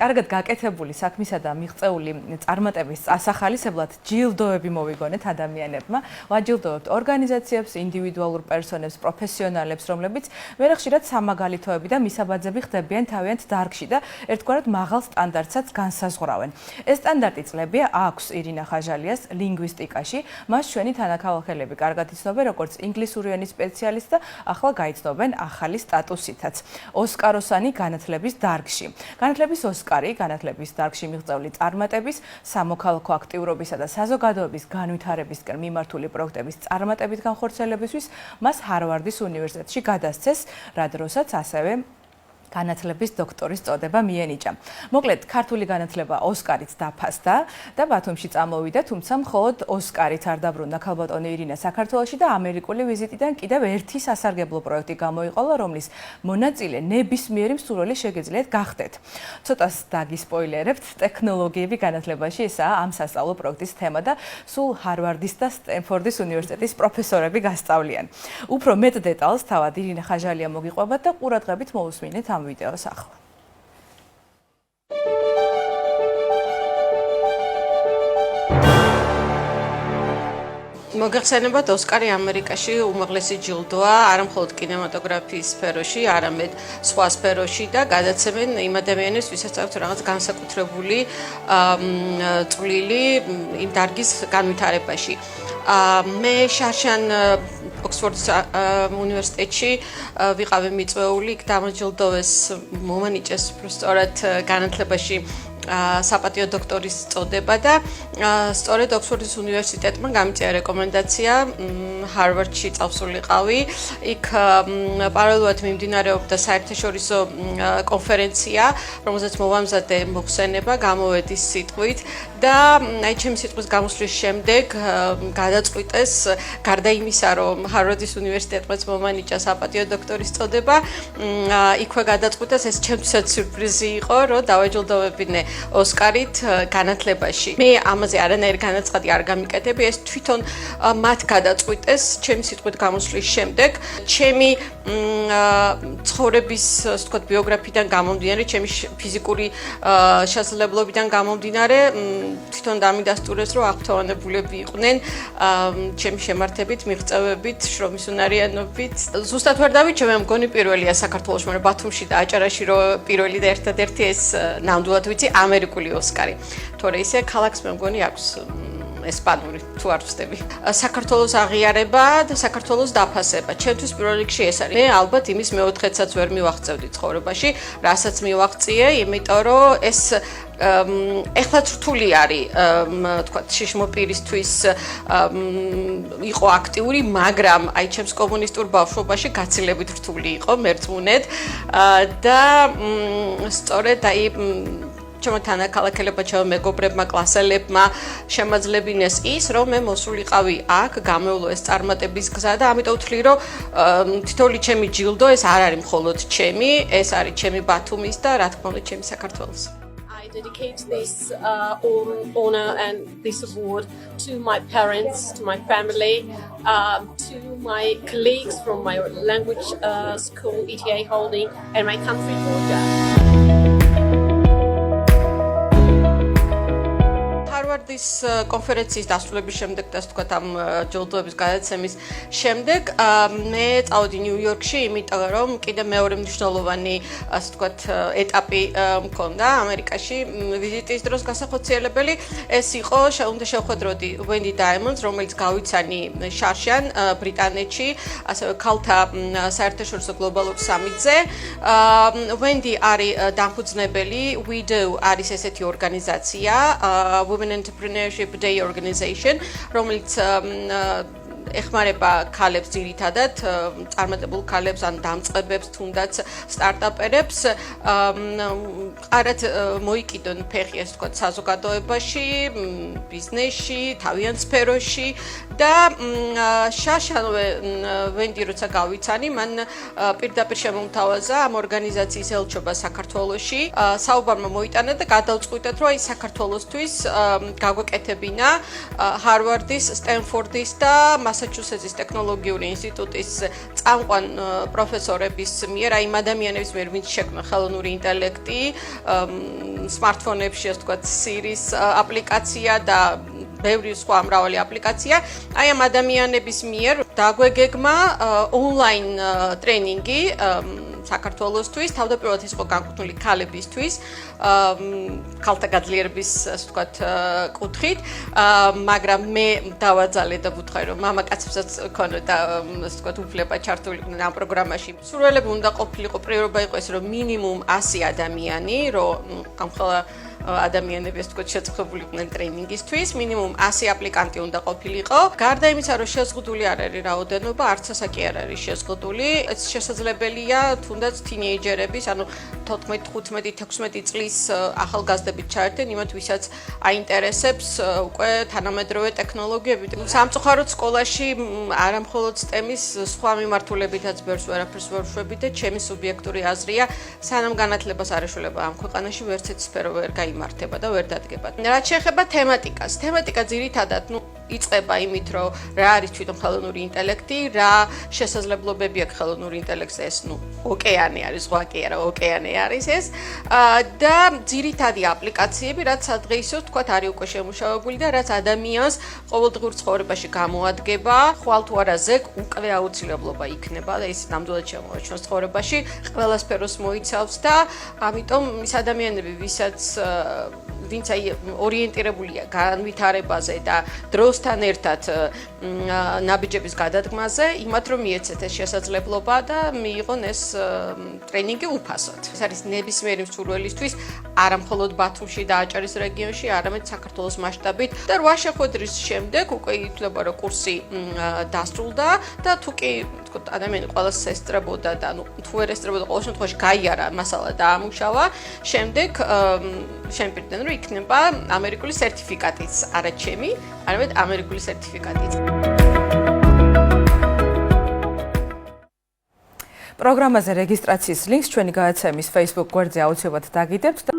კარგად გაკეთებული საქმისა და მიღწეული წარმატების ასახალისებლად ჯილდოები მოვიგონეთ ადამიანებმა. ვაჯილდოვებთ ორგანიზაციებს, ინდივიდუალურ პერსონებს, პროფესიონალებს, რომლებიც ვერ ხშირად სამაგალითოები და მისაბაძები ხდებიან თავიანთ დარგში და ერთგვარად მაღალ სტანდარტსაც განსაზღვრავენ. ეს სტანდარტი წლებია აქვს ირინა ხაჟალიას ლინგვისტიკაში. მას ჩვენი თანაქალაქელები კარგად იცნობენ როგორც ინგლისური ენის სპეციალისტს და ახლა გაიცნობენ ახალი სტატუსითაც. ოსკაროსანი განათლების დარგში. განათლების ოსკარი, განათლების დარგში მიღწეული წარმატების, სამოქალაქო აქტიურობისა და საზოგადოების განვითარებისკენ მიმართული პროექტების წარმატებით განხორციელებისთვის მას ჰარვარდის უნივერსიტეტში გადასცეს, რა დროსაც ასევე განათლების დოქტორის წოდება მიენიჭა. მოკლედ, ქართული განათლება ოსკარით დაფასდა და ბათუმში წამოვიდა, თუმცა მხოლოდ ოსკარით არ დაბრუნდა ქალბატონი ირინა საქართველოში და ამერიკული ვიზიტიდან კიდევ ერთი სასარგებლო პროექტი გამოიყოლა, რომლის მონაწილე ნებისმიერი მსურველი შეგეძლიათ გახდეთ. ცოტას დაგისპოილერებთ, ტექნოლოგიები განათლებაში ესაა ამ სასწავლო პროექტის თემა და სულ ჰარვარდის და სტენფორდის უნივერსიტეტის პროფესორები გასწავლიან. უფრო მეტ დეტალს თავად ირინა ხაჟალია მოგიყვებათ და ყურადღებით მოусმინეთ ამ ვიდეოს ახლა. მოგეხსენებათ, ოსკარი ამერიკაში უმაღლესი ჯილდოა, არა მხოლოდ კინემატოგრაფიის სფეროში, არამედ სხვა სფეროში და გადაცემენ იმ ადამიანებს, ვისაც აქვთ რაღაც განსაკუთრებული წვლილი იმ დარგის განვითარებაში. მე შარშან ოქსფორდის უნივერსიტეტში ვიყავი მიწვეული, იქ დამაჯილდოვეს, მომანიჭეს სწორად განათლებაში საპატიო დოქტორის წოდება და სწორედ ოქსფორდის უნივერსიტეტმა გამიწია რეკომენდაცია ჰარვარდში წავსულიყავი. იქ პარალელურად მიმდინარეობდა საერთაშორისო კონფერენცია, რომელზეც მოვამზადე მოხსენება, გამოვედი სიტყვით და აი ჩემი სიტყვის გამოსვლის შემდეგ გადაწყვიტეს, გარდა იმისა, რომ ჰარვარდის უნივერსიტეტმაც მომანიჭა საპატიო დოქტორის წოდება, იქვე გადაწყვიტეს, ეს ჩემთვისაც სიურპრიზი იყო, რომ დავაჯილდოვებინე ოსკარით განათლებაში. მე ამაზე არანაირი განაცხადი არ გამიკეთები, ეს თვითონ მათ გადაწყვიტეს ჩემი სიტყვით გამოსვლის შემდეგ, ჩემი ცხოვრების, ასე ვთქვათ, ბიოგრაფიიდან გამომდინარე, ჩემი ფიზიკური შესაძლებლობიდან გამომდინარე, თვითონ დამიდასტურეს, რომ აღფრთოვანებულები იყვნენ ჩემი შემართებით, მიღწევებით, შრომის უნარიანობით. ზუსტად ვერ დავიჩვენ, მე მგონი პირველია საქართველოში, მაგრამ ბათუმში და აჭარაში რომ პირველი და ერთადერთი ეს ნამდვილად ვიცი ამერიკული ოსკარი. თორე ისე ქალაქს მე მგონი აქვს ესპანური, თუ არ ვცდები. საქართველოს აღიარება და საქართველოს დაფასება. ჩემთვის პირველ რიგში ეს არის. მე ალბათ იმის მეოთხეცაც ვერ მივაღწევდი ცხოვრებაში, რასაც მივაღწიე, იმიტომ რომ ეს ეხლაც რთული არის, თქვათ, შიშმო პირისთვის იყო აქტიური, მაგრამ აი ჩემს კომუნისტურ ბავშვობაში გაცილებით რთული იყო, მერწმუნედ და სწორედ აი ჩემო თანაქალაქელებმა, ჩემო მეგობრებმა, კლასელებმა შემაძლებინეს ის, რომ მე მოსულიყავი აქ, გამევლო ეს წარმატების გზა და ამიტომ ვთვლი, რომ თითოეული ჩემი ჯილდო ეს არ არის მხოლოდ ჩემი, ეს არის ჩემი ბათუმის და რა თქმა უნდა ჩემი საქართველოს. I dedicate this honor and this award to my parents, to my family, to my colleagues from my language school, ETA Holding, and my country, Georgia. ჰარვარდის კონფერენციის დასრულების შემდეგ და ასე ვთქვათ ამ ჯილდოების გადაცემის შემდეგ მე წავედი ნიუ-იორკში, იმიტომ რომ კიდე მეორე მნიშვნელოვანი ასე ვთქვათ ეტაპი მქონდა ამერიკაში ვიზიტის დროს გასახოციელებელი. ეს იყო უნდა შევხვედროდი ვენდი დაიმონდს, რომელიც გავიცანი შარშან ბრიტანეთში, ასევე ქალთა საერთაშორისო გლობალურ სამიტზე. ვენდი არის დამფუძნებელი, WeDo არის ესეთი ორგანიზაცია, Women Entrepreneurship Day Organization, რომელიც ეხმარება ქალებს ძირითადად, წარმატებულ ქალებს ან დამწყებებს, თუნდაც სტარტაპერებს, ყარად მოიკიდონ ფეხი, ასე ვთქვათ, საზოგადოებაში, ბიზნესში, თავიანთ სფეროში და შაშანვე ვენდი როცა გავიცანი, მან პირდაპირ შემომთავაზა ამ ორგანიზაციის ელჩობა საქართველოში. საუბარმა მოიტანა და გადავწყვიტეთ, რომ აი საქართველოსთვის გაგვეკეთებინა ჰარვარდის, სტენფორდის და მასაჩუსეტსის ტექნოლოგიური ინსტიტუტის წამყვან პროფესორების მიერ, აი იმ ადამიანების მიერ, ვინც შექმნა ხელოვნური ინტელექტი, smartphone-ებში, ასე ვთქვათ, Siri-ს აპლიკაცია და ბევრი სხვა მრავალი აპლიკაცია. აი ამ ადამიანების მიერ დაგვეგეგმა ონლაინ ტრენინგი საქართველოსთვის, თავდაპირველად ის იყო განკუთვნილი ქალებისთვის, ქალთა გაძლიერების, ასე ვთქვათ, კუთხით, მაგრამ მე დავაძალე და ვუთხარი, რომ მამაკაცებსაც ქონოდა, ასე ვთქვათ, უფლება ჩართულიყვნენ ამ პროგრამაში. სურვილები უნდა ყოფილიყო, პრიორობა იყო ეს, რომ მინიმუმ 100 ადამიანი, რომ გამხელა ადამიანები ასე ვთქვათ შეწყობულიყვნენ ტრენინგისთვის, მინიმუმ 100 აპლიკანტი უნდა ყოფილიყო. გარდა იმისა, რომ შეზღუდული არ არის რაოდენობა, არც ასაკი არ არის შეზღუდული. ეს შესაძლებელია თუნდაც თინეიჯერების, ანუ 14, 15, 16 წლის ახალგაზრდებით ჩაერთენ, იმათ ვისაც აინტერესებს უკვე თანამედროვე ტექნოლოგიები. სამწუხაროდ სკოლაში არა მხოლოდ STEM-ის სხვა მიმართულებითაც ბევრს ვერაფერს ვერ ვშვები და ჩემი სუბიექტური აზრია, სანამ განათლებას არ ეშველება ამ ქვეყანაში, ვერც ერთი სფერო ვერ იმართება და ვერ დადგება. რაც შეეხება თემატიკას, თემატიკა ძირითადად, იწყება იმით, რომ რა არის თვითონ ხელოვნური ინტელექტი, რა შესაძლებლობები აქვს ხელოვნური ინტელექტს, ეს ოკეანე არის, ზღვა კი არა, ოკეანე არის ეს და ძირითადი აპლიკაციები, რაც სადღეისო, თქვათ, არის უკვე შემუშავებული და რაც ადამიანს ყოველდღიურ ცხოვრებაში გამოადგება, ხვალ თუ არა ზეგ უკვე აუცილებლობა იქნება და ის ნამდვილად შემოაჩვენს ცხოვრებაში, ყველა სფეროს მოიცავს და ამიტომ ის ადამიანები, ვინც აი ორიენტირებულია განვითარებაზე და დროსთან ერთად ნაბიჯების გადადგმაზე, იმათ რომ მიეცეთ ეს შესაძლებლობა და მიიღონ ეს ტრენინგი უფასოდ. ეს არის ნებისმიერი მსურველისთვის, არა მხოლოდ ბათუმში და აჭარის რეგიონში, არამედ საქართველოს მასშტაბით და 8 შეხვედრის შემდეგ უკვე ითვლება, რომ კურსი დასრულდა და თუ კი თქო ადამიანი ყველას ესწრებოდა და თუ ვერ ესწრებოდა, ყოველ შემთხვევაში გაიარა მასალა და ამუშავა, შემდეგ შემპირდნენ, რომ იქნება ამერიკული სერტიფიკატიც, არა ჩემი, არამედ ამერიკული სერტიფიკატიც. პროგრამაზე რეგისტრაციის ლინკს ჩვენი გადაცემის Facebook გვერდზე აუცილებლად დაგიდებთ.